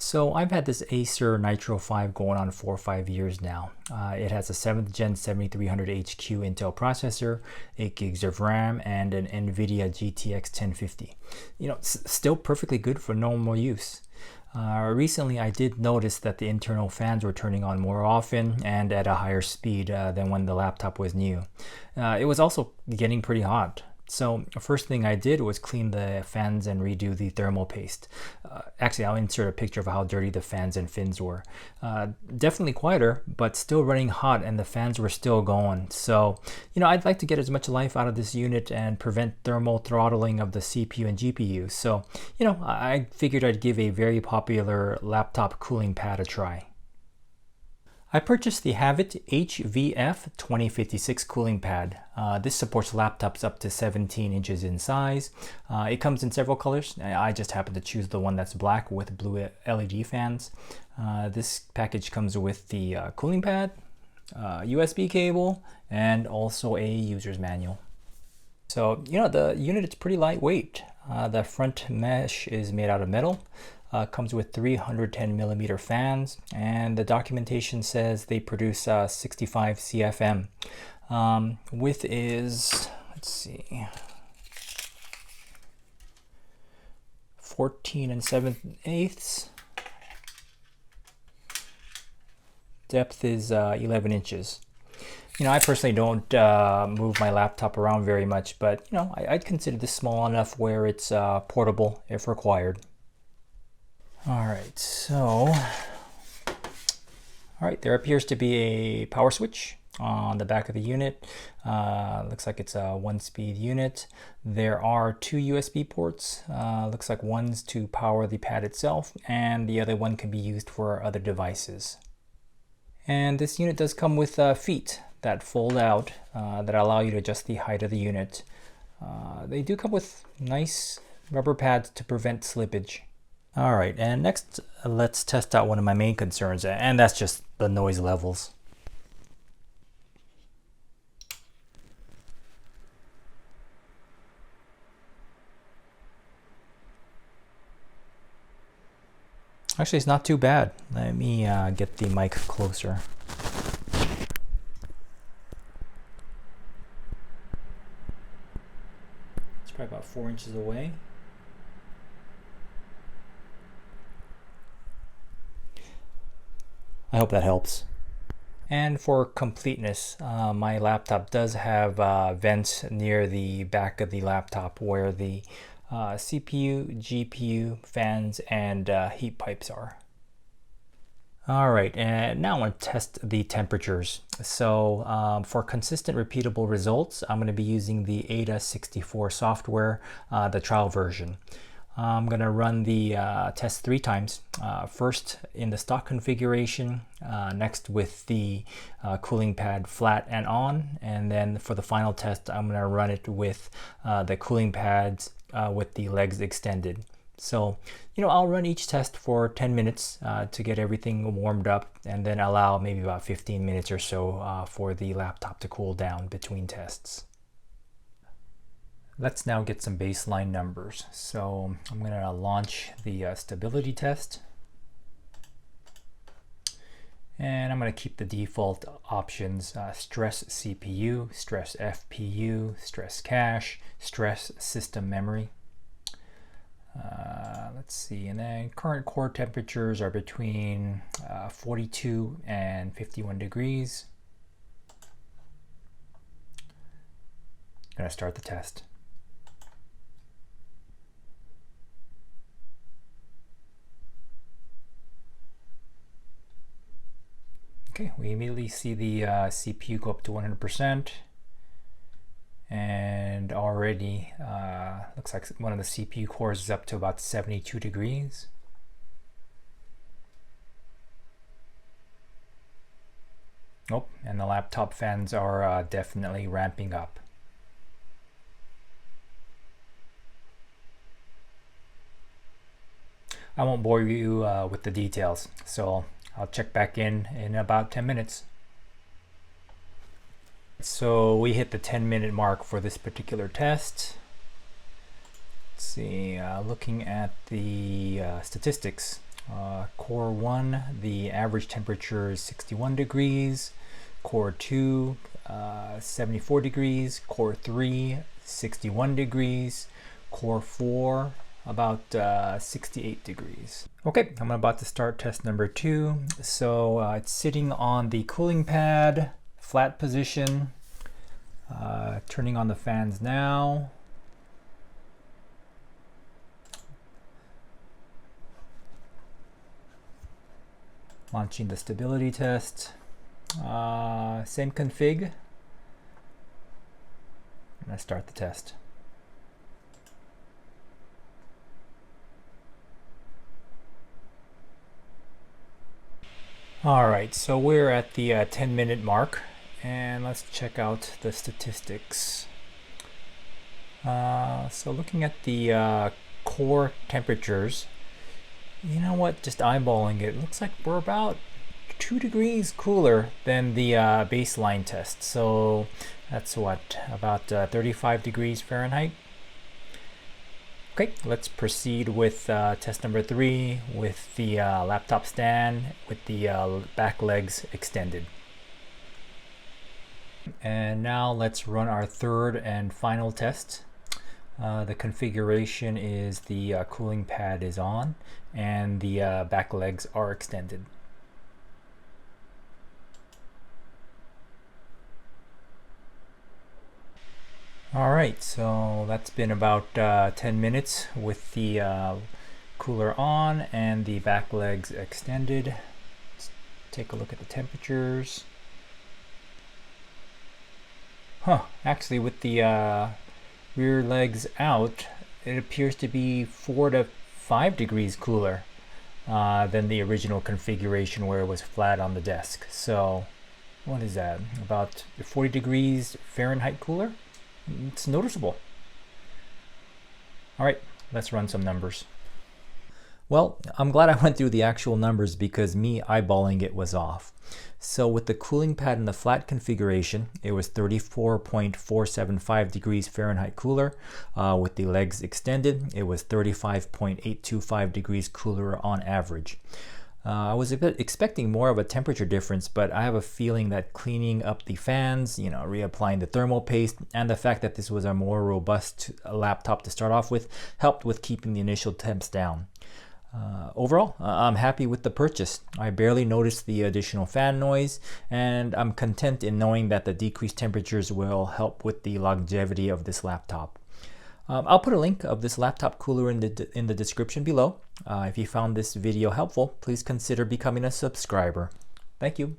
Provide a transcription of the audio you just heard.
So I've had this Acer Nitro 5 going on 4 or 5 years now. It has a 7th gen 7300HQ Intel processor, 8 gigs of RAM, and an NVIDIA GTX 1050. Still perfectly good for normal use. Recently I did notice that the internal fans were turning on more often and at a higher speed than when the laptop was new. It was also getting pretty hot. So the first thing I did was clean the fans and redo the thermal paste. Actually, I'll insert a picture of how dirty the fans and fins were. Definitely quieter, but still running hot, and the fans were still going. So, I'd like to get as much life out of this unit and prevent thermal throttling of the CPU and GPU. So, I figured I'd give a very popular laptop cooling pad a try. I purchased the HAVIT HV-F2056 cooling pad. This supports laptops up to 17 inches in size. It comes in several colors. I just happen to choose the one that's black with blue LED fans. This package comes with the cooling pad, USB cable, and also a user's manual. So, the unit is pretty lightweight. The front mesh is made out of metal. Comes with 310 millimeter fans, and the documentation says they produce 65 CFM. Width is, 14 7/8. Depth is 11 inches. I personally don't move my laptop around very much, but I'd consider this small enough where it's portable if required. Alright, there appears to be a power switch on the back of the unit. Looks like it's a 1-speed unit. There are 2 USB ports. Looks like one's to power the pad itself, and the other one can be used for other devices. And this unit does come with feet that fold out that allow you to adjust the height of the unit. They do come with nice rubber pads to prevent slippage. Alright, and next let's test out one of my main concerns, and that's just the noise levels. Actually, it's not too bad. Let me get the mic closer. It's probably about 4 inches away. I hope that helps. And for completeness, my laptop does have vents near the back of the laptop where the CPU, GPU, fans, and heat pipes are. Alright, and now I want to test the temperatures. So for consistent repeatable results, I'm going to be using the ADA64 software, the trial version. I'm going to run the test 3 times. First in the stock configuration, next with the cooling pad flat and on, and then for the final test I'm going to run it with the cooling pads with the legs extended. So, I'll run each test for 10 minutes to get everything warmed up, and then allow maybe about 15 minutes or so for the laptop to cool down between tests. Let's now get some baseline numbers. So I'm going to launch the stability test. And I'm going to keep the default options, stress CPU, stress FPU, stress cache, stress system memory. Let's see, and then current core temperatures are between 42 and 51 degrees. I'm going to start the test. Okay, we immediately see the CPU go up to 100%, and already looks like one of the CPU cores is up to about 72 degrees. Oh, and the laptop fans are definitely ramping up. I won't bore you with the details, so I'll check back in about 10 minutes. So we hit the 10-minute mark for this particular test. Let's see, looking at the statistics, Core 1, the average temperature is 61 degrees. Core 2, 74 degrees. Core 3, 61 degrees. Core 4, about 68 degrees. Okay, I'm about to start test number 2. So it's sitting on the cooling pad, flat position. Turning on the fans now. Launching the stability test. Same config. I'm going to start the test. Alright, so we're at the 10-minute mark, and let's check out the statistics. So looking at the core temperatures, you know what, just eyeballing it, looks like we're about 2 degrees cooler than the baseline test. So that's what, about 35 degrees Fahrenheit. Okay, let's proceed with test number 3 with the laptop stand with the back legs extended. And now let's run our third and final test. The configuration is the cooling pad is on and the back legs are extended. Alright, so that's been about 10 minutes with the cooler on and the back legs extended. Let's take a look at the temperatures. Actually with the rear legs out, it appears to be 4 to 5 degrees cooler than the original configuration where it was flat on the desk. So what is that, about 40 degrees Fahrenheit cooler? It's noticeable. All right, let's run some numbers. Well, I'm glad I went through the actual numbers because me eyeballing it was off. So with the cooling pad in the flat configuration, it was 34.475 degrees Fahrenheit cooler. With the legs extended, it was 35.825 degrees cooler on average. I was a bit expecting more of a temperature difference, but I have a feeling that cleaning up the fans, reapplying the thermal paste, and the fact that this was a more robust laptop to start off with helped with keeping the initial temps down. Overall, I'm happy with the purchase. I barely noticed the additional fan noise, and I'm content in knowing that the decreased temperatures will help with the longevity of this laptop. I'll put a link of this laptop cooler in the description below. If you found this video helpful, please consider becoming a subscriber. Thank you.